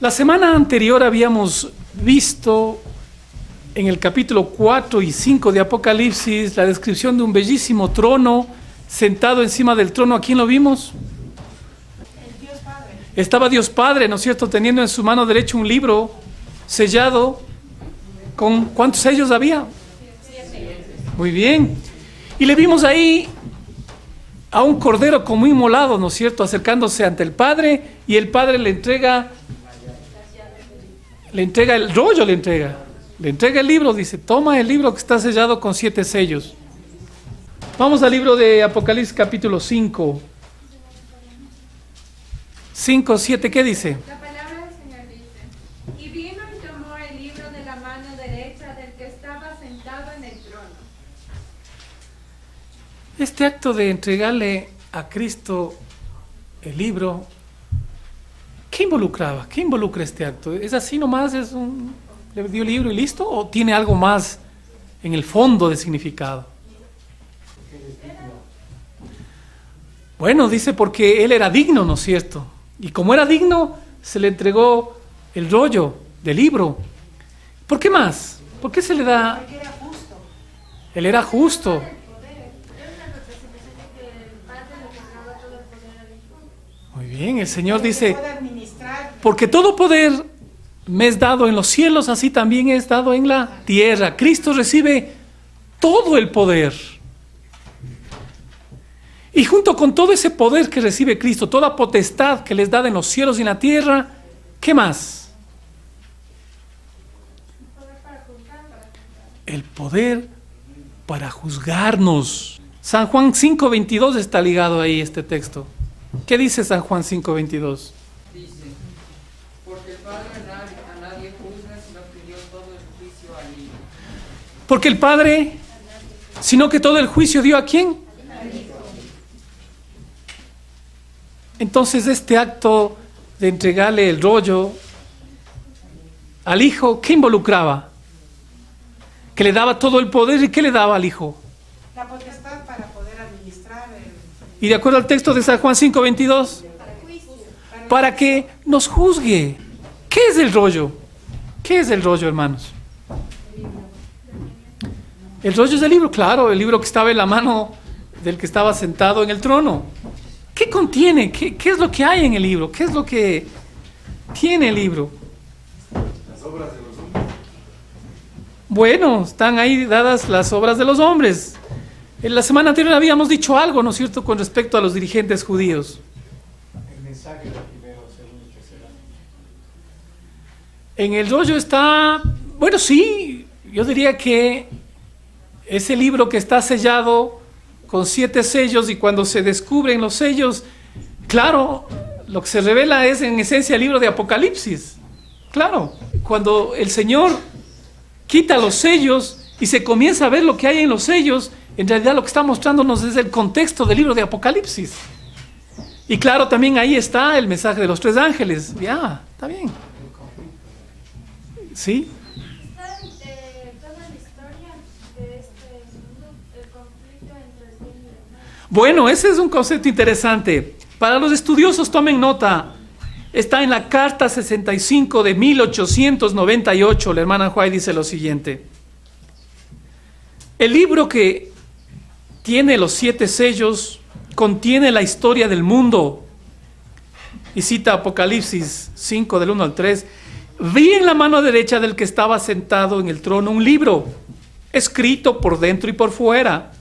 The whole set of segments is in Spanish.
La semana anterior habíamos visto en el capítulo 4 y 5 de Apocalipsis la descripción de un bellísimo trono. Sentado encima del trono, ¿a quién lo vimos? El Dios Padre. Estaba Dios Padre, ¿no es cierto?, teniendo en su mano derecha un libro sellado con... ¿cuántos sellos había? 7. Muy bien. Y le vimos ahí a un cordero como inmolado, ¿no es cierto?, acercándose ante el Padre, y el Padre le entrega el rollo, le entrega el libro, dice, toma el libro que está sellado con 7 sellos. Vamos al libro de Apocalipsis capítulo 5. 5, 7, ¿qué dice? La palabra del Señor dice: y vino y tomó el libro de la mano derecha del que estaba sentado en el trono. Este acto de entregarle a Cristo el libro, ¿qué involucraba? ¿Qué involucra este acto? ¿Es así nomás? ¿Le dio el libro y listo? ¿O tiene algo más en el fondo de significado? Bueno, dice porque él era digno, ¿no es cierto? Y como era digno, se le entregó el rollo del libro. ¿Por qué más? ¿Por qué se le da? Porque era justo. Él era justo. Muy bien, el Señor dice, Puede administrar. porque todo poder me es dado en los cielos, así también es dado en la tierra. Cristo recibe todo el poder. Y junto con todo ese poder que recibe Cristo, toda potestad que les da en los cielos y en la tierra, ¿qué más? El poder para juzgarnos. San Juan 5:22 está ligado ahí este texto. ¿Qué dice San Juan 5:22? Dice, porque el Padre a nadie juzga, sino que dio todo el juicio al Hijo. Porque el Padre, sino que todo el juicio dio ¿a quién? Entonces este acto de entregarle el rollo al Hijo, ¿qué involucraba? Que le daba todo el poder. ¿Y qué le daba al Hijo? La potestad para poder administrar Y de acuerdo al texto de San Juan 5:22, para que nos juzgue. ¿Qué es el rollo? ¿Qué es el rollo, hermanos? El rollo es el libro, claro, el libro que estaba en la mano del que estaba sentado en el trono. ¿Qué contiene? ¿Qué es lo que hay en el libro? ¿Qué es lo que tiene el libro? Las obras de los hombres. Bueno, están ahí dadas las obras de los hombres. En la semana anterior habíamos dicho algo, ¿no es cierto?, con respecto a los dirigentes judíos. El mensaje de primero, segundo y tercero. En el rollo está, bueno, sí, yo diría que ese libro que está sellado con 7 sellos, y cuando se descubren los sellos, claro, lo que se revela es en esencia el libro de Apocalipsis. Claro, cuando el Señor quita los sellos y se comienza a ver lo que hay en los sellos, en realidad lo que está mostrándonos es el contexto del libro de Apocalipsis. Y claro, también ahí está el mensaje de los 3 ángeles. Ya, está bien. ¿Sí? Toda la historia de este mundo, el conflicto entre el bien y el mal. Bueno, ese es un concepto interesante. Para los estudiosos, tomen nota. Está en la carta 65 de 1898. La hermana White dice lo siguiente. El libro que tiene los 7 sellos contiene la historia del mundo. Y cita Apocalipsis 5 del 1 al 3. Vi en la mano derecha del que estaba sentado en el trono un libro, escrito por dentro y por fuera,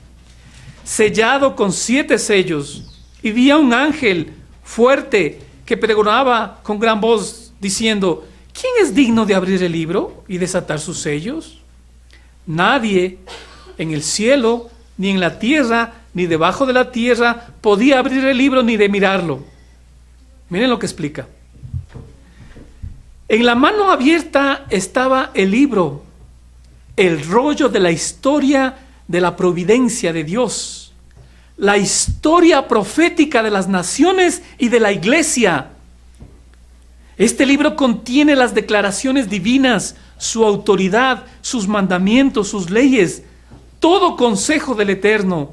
sellado con 7 sellos. Y vi a un ángel fuerte que pregonaba con gran voz, diciendo, ¿quién es digno de abrir el libro y desatar sus sellos? Nadie en el cielo, ni en la tierra, ni debajo de la tierra, podía abrir el libro ni de mirarlo. Miren lo que explica. En la mano abierta estaba el libro, el rollo de la historia de la providencia de Dios, la historia profética de las naciones y de la iglesia. Este libro contiene las declaraciones divinas, su autoridad, sus mandamientos, sus leyes, todo consejo del Eterno,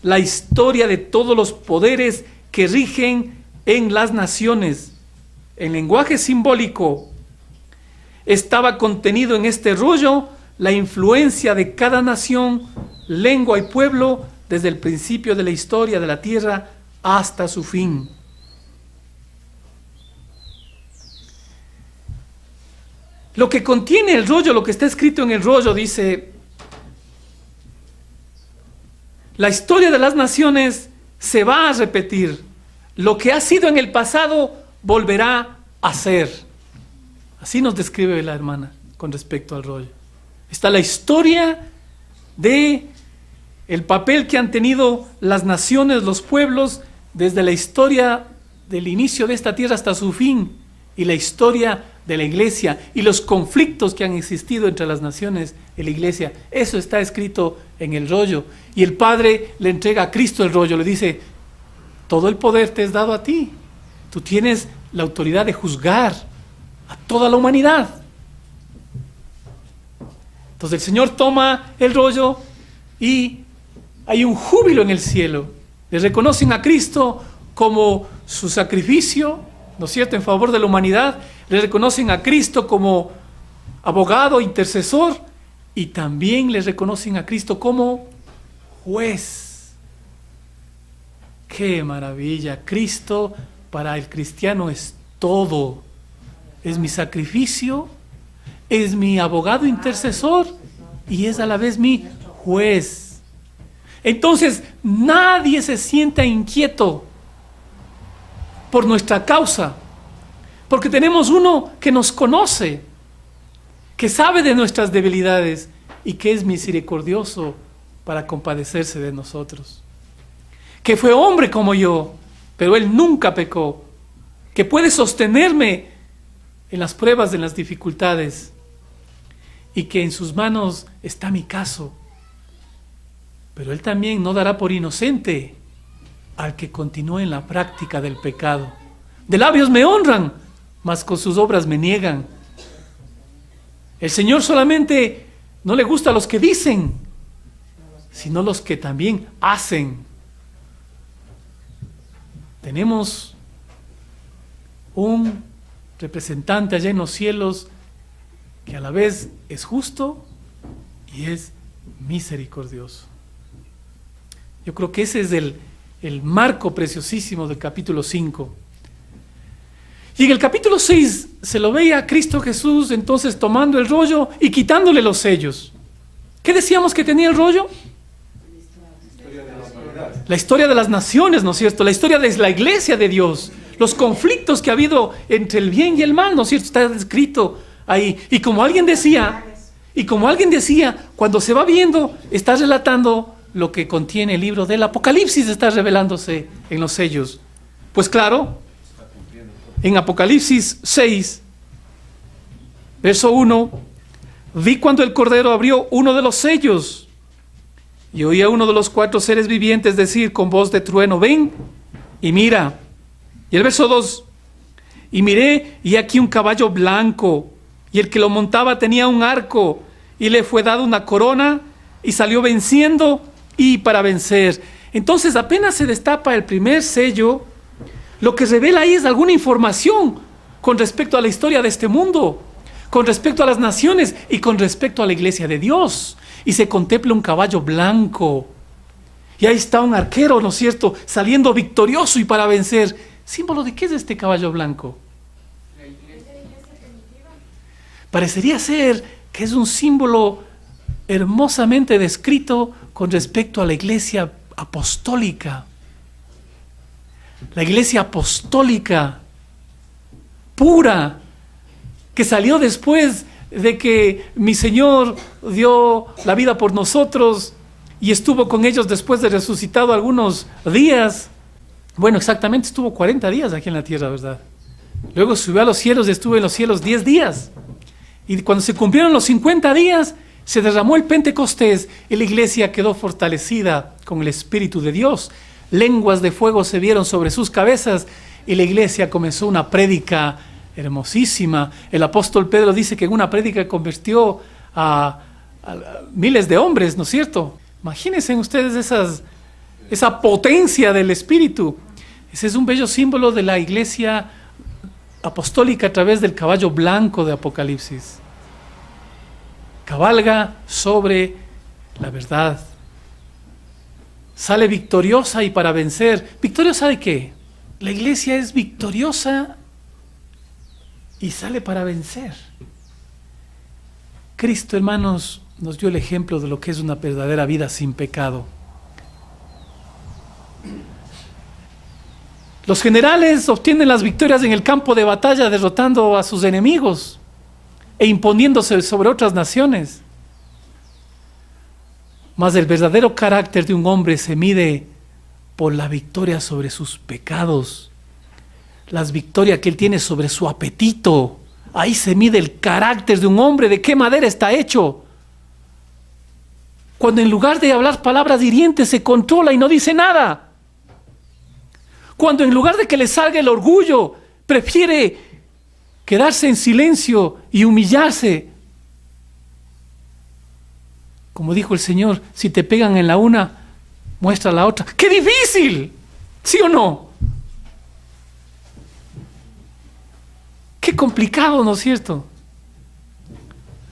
la historia de todos los poderes que rigen en las naciones. en lenguaje simbólico, estaba contenido en este rollo la influencia de cada nación, lengua y pueblo desde el principio de la historia de la tierra hasta su fin. Lo que contiene el rollo, lo que está escrito en el rollo, dice: la historia de las naciones se va a repetir. Lo que ha sido en el pasado volverá a ser. Así nos describe la hermana con respecto al rollo. Está la historia de el papel que han tenido las naciones, los pueblos, desde la historia del inicio de esta tierra hasta su fin, y la historia de la iglesia y los conflictos que han existido entre las naciones y la iglesia. Eso está escrito en el rollo. Y el Padre le entrega a Cristo el rollo, le dice: todo el poder te es dado a ti. Tú tienes la autoridad de juzgar a toda la humanidad. Entonces el Señor toma el rollo y hay un júbilo en el cielo. Le reconocen a Cristo como su sacrificio, ¿no es cierto?, en favor de la humanidad. Le reconocen a Cristo como abogado, intercesor, y también le reconocen a Cristo como juez. ¡Qué maravilla! Cristo para el cristiano es todo. Es mi sacrificio, es mi abogado intercesor y es a la vez mi juez. Entonces nadie se sienta inquieto por nuestra causa, porque tenemos uno que nos conoce, que sabe de nuestras debilidades y que es misericordioso para compadecerse de nosotros, que fue hombre como yo, pero él nunca pecó, que puede sostenerme en las pruebas, en las dificultades, y que en sus manos está mi caso. Pero él también no dará por inocente al que continúe en la práctica del pecado. De labios me honran, mas con sus obras me niegan. El Señor solamente no le gusta a los que dicen, sino los que también hacen. Tenemos un representante allá en los cielos que a la vez es justo y es misericordioso. Yo creo que ese es el marco preciosísimo del capítulo 5. Y en el capítulo 6 se lo veía a Cristo Jesús entonces tomando el rollo y quitándole los sellos. ¿Qué decíamos que tenía el rollo? La historia de las naciones, ¿no es cierto? La historia de la iglesia de Dios, los conflictos que ha habido entre el bien y el mal, ¿no es cierto? Está escrito ahí. Y como alguien decía, cuando se va viendo, está relatando lo que contiene el libro del Apocalipsis, está revelándose en los sellos. Pues claro, en Apocalipsis 6, verso 1, vi cuando el Cordero abrió uno de los sellos y oí a uno de los 4 seres vivientes decir con voz de trueno: ven y mira. Y el verso 2, y miré y aquí un caballo blanco, y el que lo montaba tenía un arco, y le fue dada una corona, y salió venciendo y para vencer. Entonces apenas se destapa el primer sello, lo que revela ahí es alguna información con respecto a la historia de este mundo, con respecto a las naciones y con respecto a la iglesia de Dios. Y se contempla un caballo blanco. Y ahí está un arquero, ¿no es cierto?, saliendo victorioso y para vencer. ¿Símbolo de qué es este caballo blanco? Parecería ser que es un símbolo hermosamente descrito con respecto a la iglesia apostólica. La iglesia apostólica pura, que salió después de que mi Señor dio la vida por nosotros y estuvo con ellos después de resucitado algunos días. Bueno, exactamente estuvo 40 días aquí en la tierra, ¿verdad? Luego subió a los cielos y estuvo en los cielos 10 días. Y cuando se cumplieron los 50 días, se derramó el Pentecostés y la iglesia quedó fortalecida con el Espíritu de Dios. Lenguas de fuego se vieron sobre sus cabezas y la iglesia comenzó una prédica hermosísima. El apóstol Pedro dice que en una prédica convirtió a miles de hombres, ¿no es cierto? Imagínense ustedes esa potencia del Espíritu. Ese es un bello símbolo de la iglesia apostólica a través del caballo blanco de Apocalipsis. Cabalga sobre la verdad. Sale victoriosa y para vencer. ¿Victoriosa de qué? La iglesia es victoriosa y sale para vencer. Cristo, hermanos, nos dio el ejemplo de lo que es una verdadera vida sin pecado. Los generales obtienen las victorias en el campo de batalla derrotando a sus enemigos e imponiéndose sobre otras naciones. Mas el verdadero carácter de un hombre se mide por la victoria sobre sus pecados, las victorias que él tiene sobre su apetito. Ahí se mide el carácter de un hombre, de qué madera está hecho. Cuando en lugar de hablar palabras hirientes se controla y no dice nada. Cuando en lugar de que le salga el orgullo, prefiere quedarse en silencio y humillarse. Como dijo el Señor, si te pegan en la una, muestra la otra. ¡Qué difícil! ¿Sí o no? ¡Qué complicado!, ¿no es cierto?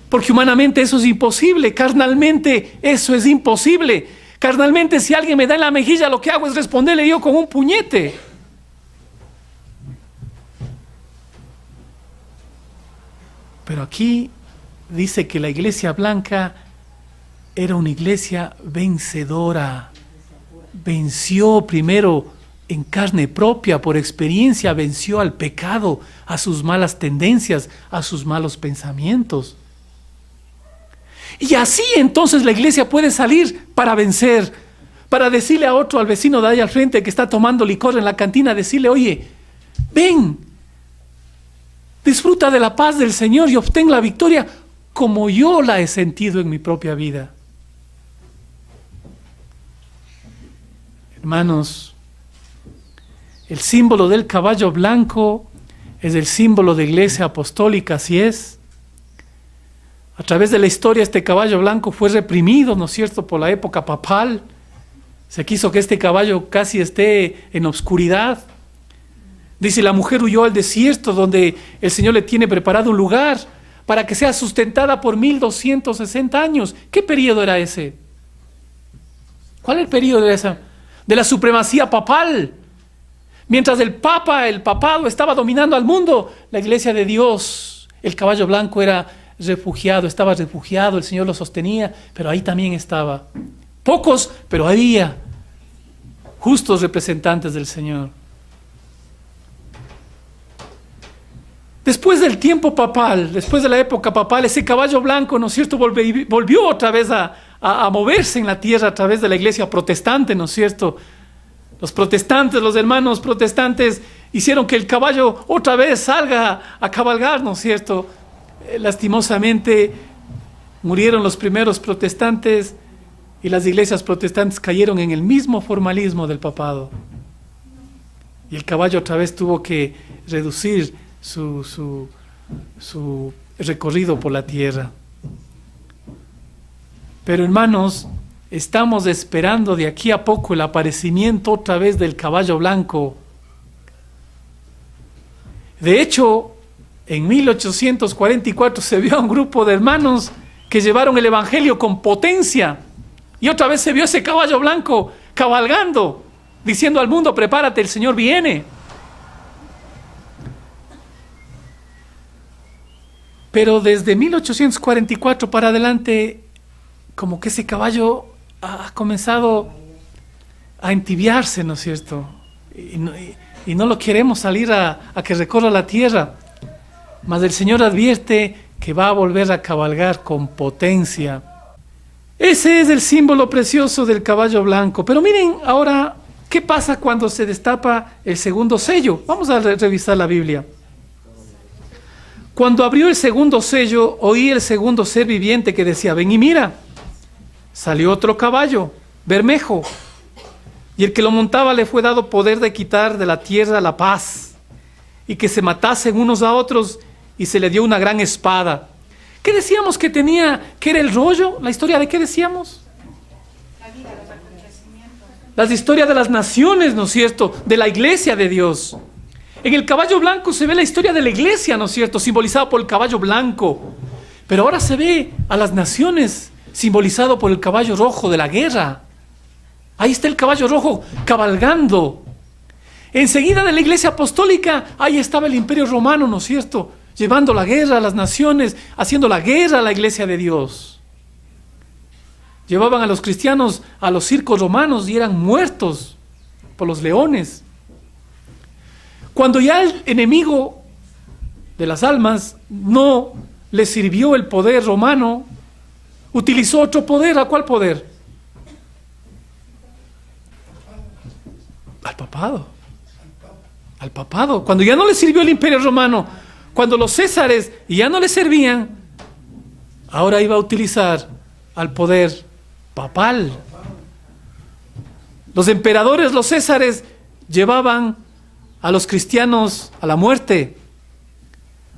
Porque humanamente eso es imposible, carnalmente eso es imposible. Carnalmente, si alguien me da en la mejilla, lo que hago es responderle yo con un puñete. Pero aquí dice que la iglesia blanca era una iglesia vencedora. Venció primero en carne propia, por experiencia, venció al pecado, a sus malas tendencias, a sus malos pensamientos. Y así entonces la iglesia puede salir para vencer, para decirle a otro, al vecino de ahí al frente que está tomando licor en la cantina, decirle: oye, ven, disfruta de la paz del Señor y obtén la victoria como yo la he sentido en mi propia vida. Hermanos, el símbolo del caballo blanco es el símbolo de iglesia apostólica, así es. A través de la historia este caballo blanco fue reprimido, ¿no es cierto?, por la época papal. Se quiso que este caballo casi esté en obscuridad. Dice, la mujer huyó al desierto donde el Señor le tiene preparado un lugar para que sea sustentada por 1260 años. ¿Qué periodo era ese? ¿Cuál es el periodo de esa? De la supremacía papal. Mientras el papado estaba dominando al mundo, la iglesia de Dios, el caballo blanco estaba refugiado, el Señor lo sostenía, pero ahí también estaba. Pocos, pero había justos representantes del Señor. Después del tiempo papal, después de la época papal, ese caballo blanco, ¿no es cierto?, volvió otra vez a moverse en la tierra a través de la iglesia protestante, ¿no es cierto? Los protestantes, los hermanos protestantes hicieron que el caballo otra vez salga a cabalgar, ¿no es cierto? Lastimosamente murieron los primeros protestantes y las iglesias protestantes cayeron en el mismo formalismo del papado. Y el caballo otra vez tuvo que reducir su recorrido por la tierra. Pero hermanos, estamos esperando de aquí a poco el aparecimiento otra vez del caballo blanco. De hecho, en 1844 se vio a un grupo de hermanos que llevaron el evangelio con potencia. Y otra vez se vio ese caballo blanco cabalgando, diciendo al mundo: prepárate, el Señor viene. Pero desde 1844 para adelante, como que ese caballo ha comenzado a entibiarse, ¿no es cierto? Y no lo queremos salir a que recorra la tierra. Mas el Señor advierte que va a volver a cabalgar con potencia. Ese es el símbolo precioso del caballo blanco. Pero miren ahora, ¿qué pasa cuando se destapa el segundo sello? Vamos a revisar la Biblia. Cuando abrió el segundo sello, oí el segundo ser viviente que decía: ven y mira. Salió otro caballo, bermejo, y el que lo montaba le fue dado poder de quitar de la tierra la paz, y que se matasen unos a otros, y se le dio una gran espada. ¿Qué decíamos que tenía, que era el rollo? ¿La historia de qué decíamos? La vida, los acontecimientos. Las historias de las naciones, ¿no es cierto?, de la iglesia de Dios. En el caballo blanco se ve la historia de la iglesia, ¿no es cierto?, simbolizada por el caballo blanco. Pero ahora se ve a las naciones simbolizado por el caballo rojo de la guerra. Ahí está el caballo rojo cabalgando. Enseguida de la iglesia apostólica, ahí estaba el imperio romano, ¿no es cierto?, llevando la guerra a las naciones, haciendo la guerra a la iglesia de Dios. Llevaban a los cristianos a los circos romanos y eran muertos por los leones. Cuando ya el enemigo de las almas no le sirvió el poder romano, utilizó otro poder. ¿A cuál poder? Al papado. Al papado. Cuando ya no le sirvió el imperio romano, cuando los césares ya no le servían, ahora iba a utilizar al poder papal. Los emperadores, los césares, llevaban a los cristianos a la muerte.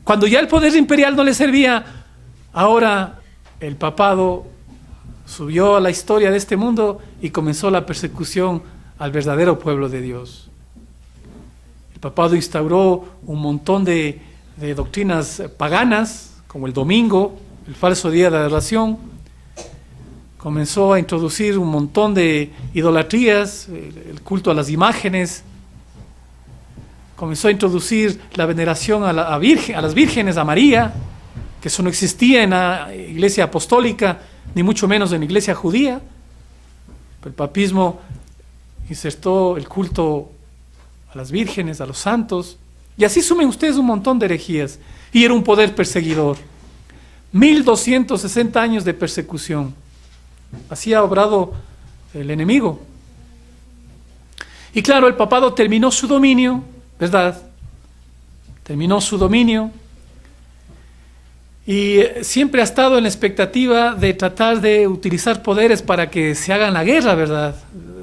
Cuando ya el poder imperial no le servía, ahora el papado subió a la historia de este mundo y comenzó la persecución al verdadero pueblo de Dios. El papado instauró un montón de doctrinas paganas, como el domingo, el falso día de adoración. Comenzó a introducir un montón de idolatrías, el culto a las imágenes. Comenzó a introducir la veneración a las vírgenes, a María, que eso no existía en la iglesia apostólica, ni mucho menos en la iglesia judía. El papismo insertó el culto a las vírgenes, a los santos, y así sumen ustedes un montón de herejías. Y era un poder perseguidor. 1260 años de persecución. Así ha obrado el enemigo. Y claro, el papado terminó su dominio, ¿verdad? Terminó su dominio y siempre ha estado en la expectativa de tratar de utilizar poderes para que se hagan la guerra, ¿verdad?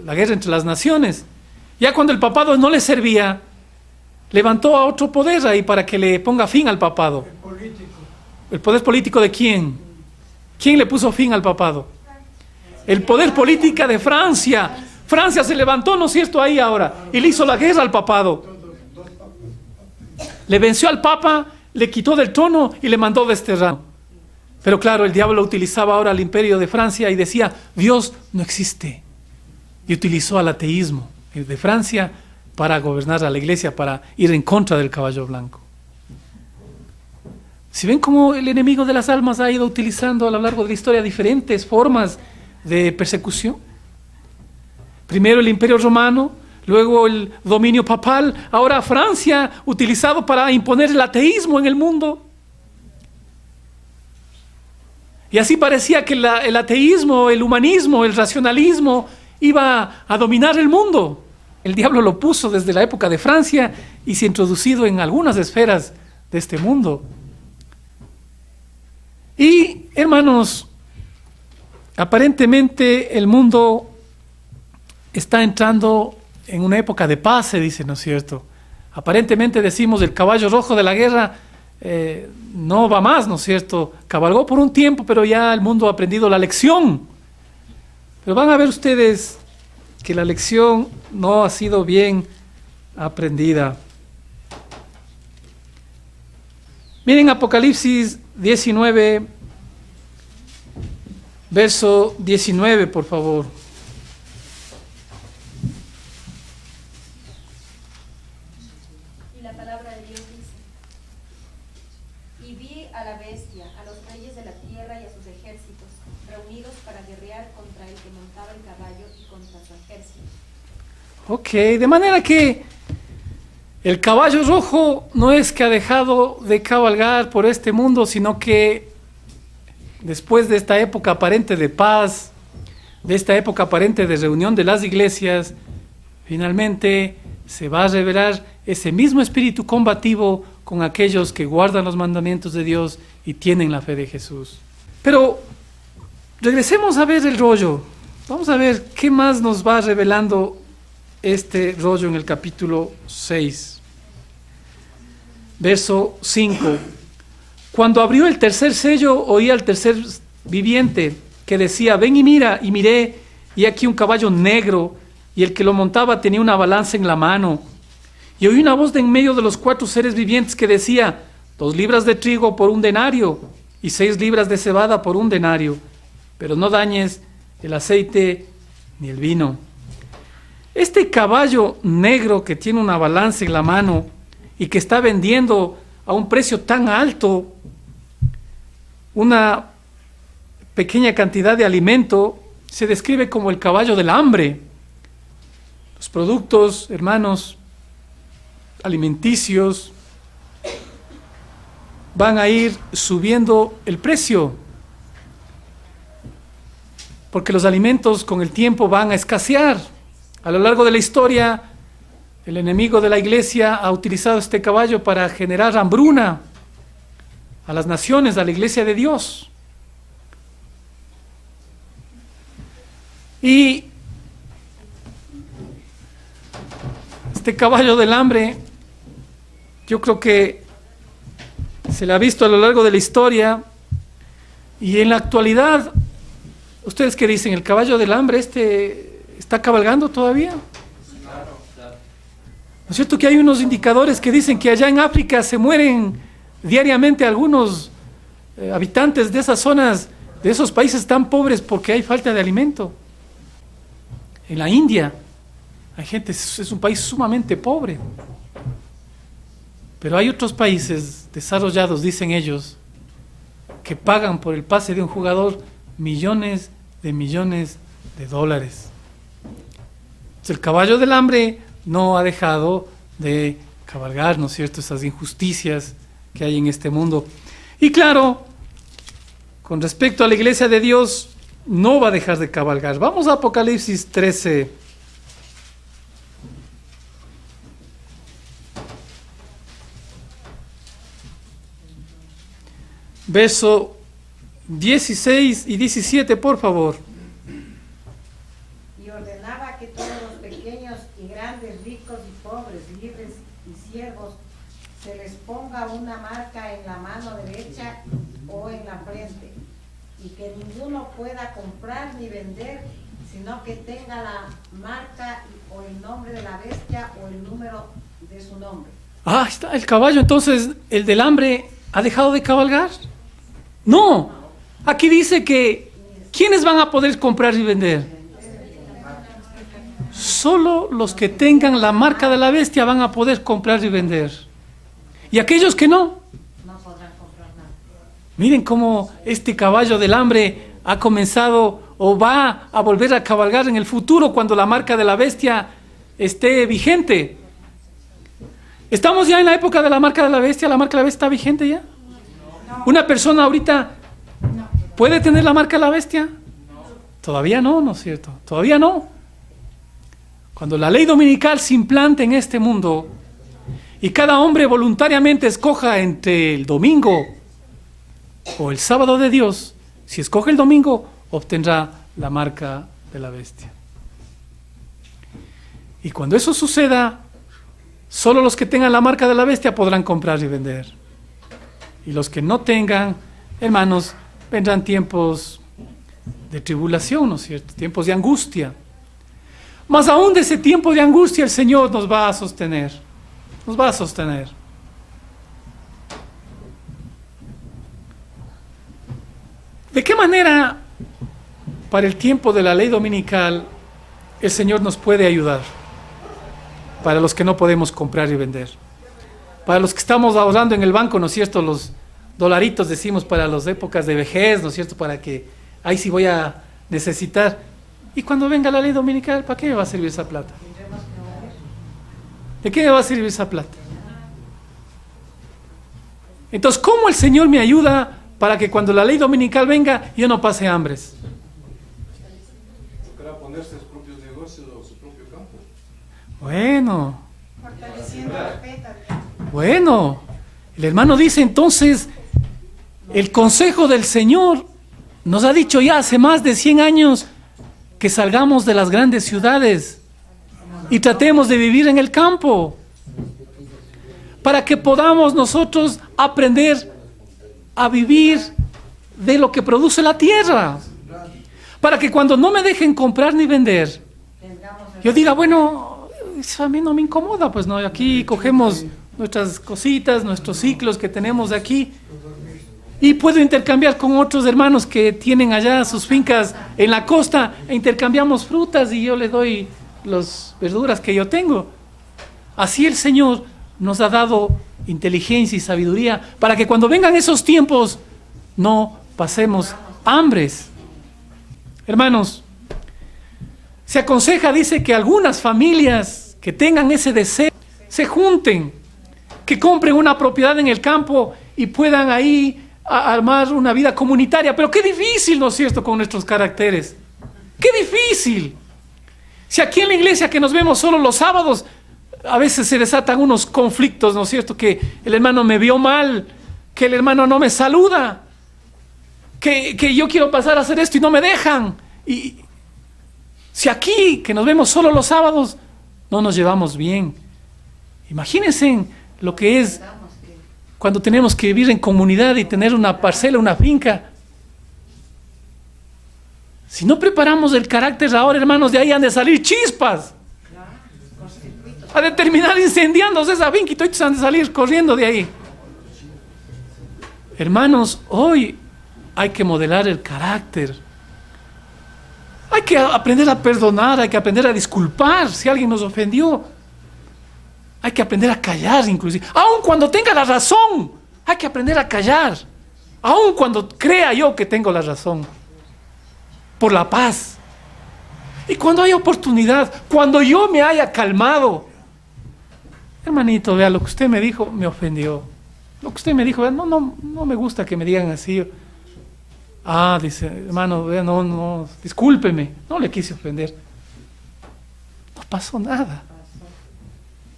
La guerra entre las naciones. Ya cuando el papado no le servía, levantó a otro poder ahí para que le ponga fin al papado. ¿El poder político de quién? ¿Quién le puso fin al papado? El poder político de Francia. Francia se levantó, ¿no es cierto?, ahí ahora, y le hizo la guerra al papado. Le venció al papa, le quitó del trono y le mandó desterrar. Pero claro, el diablo utilizaba ahora el imperio de Francia y decía, Dios no existe. Y utilizó al ateísmo de Francia para gobernar a la iglesia, para ir en contra del caballo blanco. Si ven cómo el enemigo de las almas ha ido utilizando a lo largo de la historia diferentes formas de persecución. Primero el imperio romano, luego el dominio papal, ahora Francia, utilizado para imponer el ateísmo en el mundo. Y así parecía que el ateísmo, el humanismo, el racionalismo iba a dominar el mundo. El diablo lo puso desde la época de Francia y se ha introducido en algunas esferas de este mundo. Y, hermanos, aparentemente el mundo está entrando en una época de paz, se dice, ¿no es cierto? Aparentemente decimos el caballo rojo de la guerra no va más, ¿no es cierto? Cabalgó por un tiempo, pero ya el mundo ha aprendido la lección. Pero van a ver ustedes que la lección no ha sido bien aprendida. Miren Apocalipsis 19, verso 19, por favor. Y la palabra de Dios dice: y vi a la bestia, a los reyes de la tierra y a sus ejércitos, reunidos para guerrear contra el que montaba el caballo y contra su ejército. Ok, de manera que el caballo rojo no es que ha dejado de cabalgar por este mundo, sino que después de esta época aparente de paz, de esta época aparente de reunión de las iglesias, finalmente se va a revelar ese mismo espíritu combativo con aquellos que guardan los mandamientos de Dios y tienen la fe de Jesús. Pero regresemos a ver el rollo. Vamos a ver qué más nos va revelando este rollo en el capítulo 6. Verso 5. Cuando abrió el tercer sello, oí al tercer viviente que decía: ven y mira. Y miré, y aquí un caballo negro, y el que lo montaba tenía una balanza en la mano. Y oí una voz de en medio de los 4 seres vivientes que decía: 2 libras de trigo por 1 denario y 6 libras de cebada por 1 denario, pero no dañes el aceite ni el vino. Este caballo negro que tiene una balanza en la mano y que está vendiendo a un precio tan alto una pequeña cantidad de alimento, se describe como el caballo del hambre. Los productos, hermanos, alimenticios van a ir subiendo el precio, porque los alimentos con el tiempo van a escasear. A lo largo de la historia, el enemigo de la iglesia ha utilizado este caballo para generar hambruna a las naciones, a la iglesia de Dios. Y este caballo del hambre, yo creo que se le ha visto a lo largo de la historia, y en la actualidad, ¿ustedes qué dicen? ¿El caballo del hambre está cabalgando todavía? ¿No es cierto que hay unos indicadores que dicen que allá en África se mueren diariamente algunos habitantes de esas zonas, de esos países tan pobres, porque hay falta de alimento? En la India hay gente, es un país sumamente pobre, pero hay otros países desarrollados, dicen ellos, que pagan por el pase de un jugador millones de dólares. Entonces, el caballo del hambre no ha dejado de cabalgar, ¿no es cierto?, esas injusticias que hay en este mundo. Y claro, con respecto a la iglesia de Dios, no va a dejar de cabalgar. Vamos a Apocalipsis 13. Verso 16 y 17, por favor. Y ordenaba que todos los pequeños y grandes, ricos y pobres, libres y siervos, se les ponga una marca en la mano derecha o en la frente, y que ninguno pueda comprar ni vender, sino que tenga la marca o el nombre de la bestia o el número de su nombre. Ah, está el caballo. Entonces, ¿el del hambre ha dejado de cabalgar? No, aquí dice que ¿quiénes van a poder comprar y vender? Solo los que tengan la marca de la bestia van a poder comprar y vender. Y aquellos que no, No podrán comprar nada. miren cómo este caballo del hambre ha comenzado o va a volver a cabalgar en el futuro cuando la marca de la bestia esté vigente. ¿Estamos ya en la época de la marca de la bestia? ¿La marca de la bestia está vigente ya? ¿Una persona ahorita puede tener la marca de la bestia? Todavía no, ¿no es cierto? Todavía no. Cuando la ley dominical se implante en este mundo y cada hombre voluntariamente escoja entre el domingo o el sábado de Dios, si escoge el domingo, obtendrá la marca de la bestia. Y cuando eso suceda, solo los que tengan la marca de la bestia podrán comprar y vender. Y los que no tengan, hermanos, vendrán tiempos de tribulación, ¿no es cierto? Tiempos de angustia. Mas aún de ese tiempo de angustia el Señor nos va a sostener. Nos va a sostener. ¿De qué manera para el tiempo de la ley dominical el Señor nos puede ayudar? Para los que no podemos comprar y vender. Para los que estamos ahorrando en el banco, ¿no es cierto? Los dolaritos, decimos, para las épocas de vejez, ¿no es cierto? Para que ahí sí voy a necesitar. Y cuando venga la ley dominical, ¿para qué me va a servir esa plata? ¿De qué me va a servir esa plata? Entonces, ¿cómo el Señor me ayuda para que cuando la ley dominical venga, yo no pase hambres? Tocará ponerse sus propios negocios o su propio campo. Bueno, Fortaleciendo la fe también. bueno. El hermano dice entonces, el consejo del Señor nos ha dicho ya hace más de 100 años que salgamos de las grandes ciudades y tratemos de vivir en el campo para que podamos nosotros aprender a vivir de lo que produce la tierra, para que cuando no me dejen comprar ni vender, yo diga, bueno, eso a mí no me incomoda, pues no, aquí cogemos nuestras cositas, nuestros ciclos que tenemos de aquí, y puedo intercambiar con otros hermanos que tienen allá sus fincas en la costa, e intercambiamos frutas y yo le doy las verduras que yo tengo. Así el Señor nos ha dado inteligencia y sabiduría para que cuando vengan esos tiempos no pasemos hambres. Hermanos, se aconseja, dice, que algunas familias que tengan ese deseo se junten, que compren una propiedad en el campo y puedan ahí armar una vida comunitaria. Pero qué difícil, ¿no es cierto?, con nuestros caracteres. ¡Qué difícil! Si aquí en la iglesia que nos vemos solo los sábados, a veces se desatan unos conflictos, ¿no es cierto?, que el hermano me vio mal, que el hermano no me saluda, que yo quiero pasar a hacer esto y no me dejan. Y si aquí, que nos vemos solo los sábados, no nos llevamos bien. Imagínense lo que es cuando tenemos que vivir en comunidad y tener una parcela, una finca. Si no preparamos el carácter ahora, hermanos, de ahí han de salir chispas. Ha de terminar incendiándose esa finca y todos han de salir corriendo de ahí. Hermanos, hoy hay que modelar el carácter. Hay que aprender a perdonar, hay que aprender a disculpar si alguien nos ofendió. Hay que aprender a callar inclusive. Aun cuando tenga la razón, hay que aprender a callar. Aun cuando crea yo que tengo la razón. Por la paz. Y cuando hay oportunidad, cuando yo me haya calmado. Hermanito, vea, lo que usted me dijo me ofendió. Lo que usted me dijo, vea, no me gusta que me digan así. Ah, dice, hermano, vea, no, discúlpeme, no le quise ofender. No pasó nada.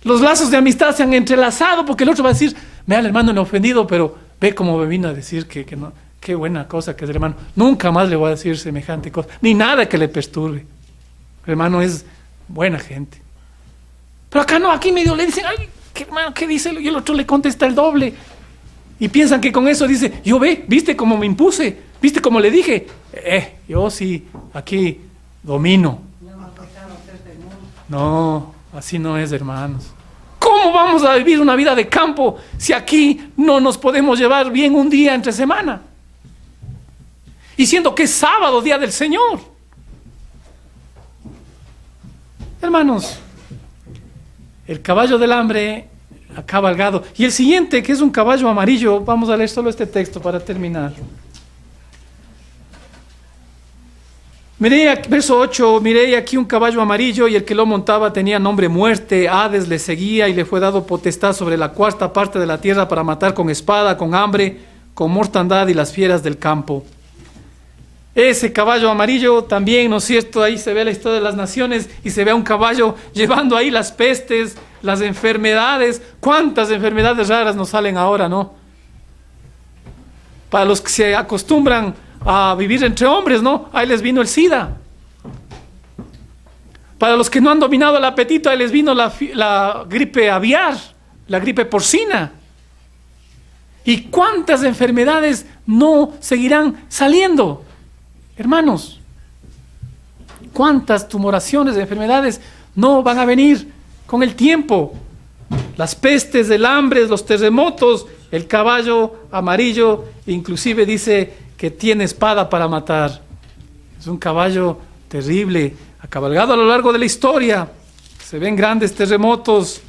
Los lazos de amistad se han entrelazado porque el otro va a decir, vea, el hermano le ha ofendido, pero ve cómo me vino a decir que no. Qué buena cosa que es el hermano. Nunca más le voy a decir semejante cosa, ni nada que le perturbe. El hermano es buena gente. Pero acá no, aquí medio le dicen, ay, ¿qué, hermano, qué dice? Y el otro le contesta el doble. Y piensan que con eso dice, yo ¿viste cómo me impuse? ¿Viste cómo le dije? Yo sí, aquí domino. No, así no es, hermanos. ¿Cómo vamos a vivir una vida de campo si aquí no nos podemos llevar bien un día entre semana? Y siendo que es sábado, día del Señor. Hermanos, el caballo del hambre ha cabalgado. Y el siguiente, que es un caballo amarillo, vamos a leer solo este texto para terminar. Miré, verso 8, miré aquí un caballo amarillo y el que lo montaba tenía nombre muerte, Hades le seguía y le fue dado potestad sobre la cuarta parte de la tierra para matar con espada, con hambre, con mortandad y las fieras del campo. Ese caballo amarillo también, ¿no es cierto? Ahí se ve la historia de las naciones y se ve a un caballo llevando ahí las pestes, las enfermedades. ¿Cuántas enfermedades raras nos salen ahora, no? Para los que se acostumbran a vivir entre hombres, ¿no? Ahí les vino el SIDA. Para los que no han dominado el apetito, ahí les vino la gripe aviar, la gripe porcina. ¿Y cuántas enfermedades no seguirán saliendo? Hermanos, ¿cuántas tumoraciones de enfermedades no van a venir con el tiempo? Las pestes, el hambre, los terremotos, el caballo amarillo, inclusive dice que tiene espada para matar. Es un caballo terrible, ha cabalgado a lo largo de la historia. Se ven grandes terremotos,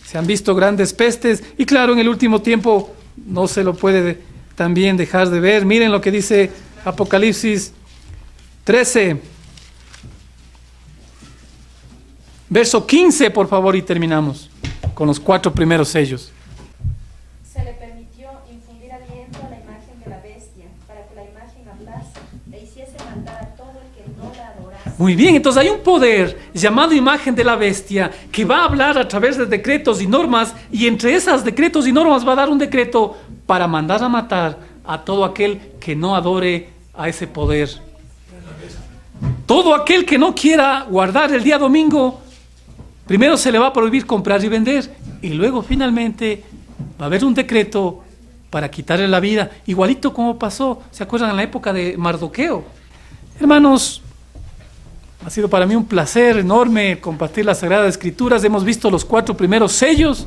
se han visto grandes pestes y claro, en el último tiempo no se lo puede también dejar de ver. Miren lo que dice Apocalipsis 13, verso 15, por favor, y terminamos con los 4 primeros sellos. Se le permitió infundir aliento a la imagen de la bestia, para que la imagen hablase e hiciese matar a todo el que no la adorase. Muy bien, entonces hay un poder llamado imagen de la bestia que va a hablar a través de decretos y normas, y entre esos decretos y normas va a dar un decreto para mandar a matar a todo aquel que no adore a ese poder. Todo aquel que no quiera guardar el día domingo, primero se le va a prohibir comprar y vender, y luego finalmente va a haber un decreto para quitarle la vida, igualito como pasó, ¿se acuerdan? En la época de Mardoqueo. Hermanos, Ha sido para mí un placer enorme compartir las Sagradas Escrituras. Hemos visto los 4 primeros sellos.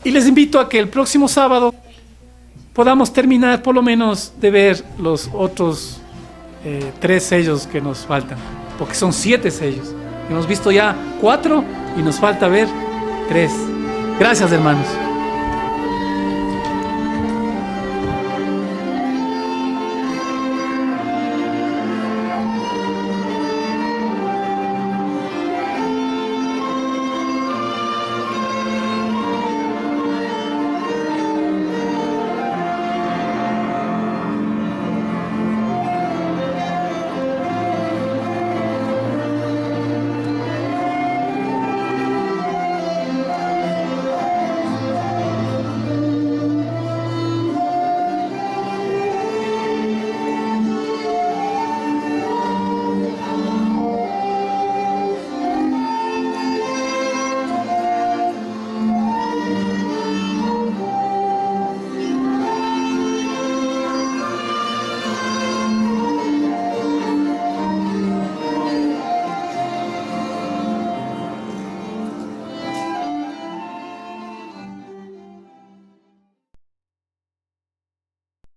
Y les invito a que el próximo sábado podamos terminar por lo menos de ver los otros 3 sellos que nos faltan. Porque son 7 sellos. Hemos visto ya 4 y nos falta ver 3. Gracias, hermanos.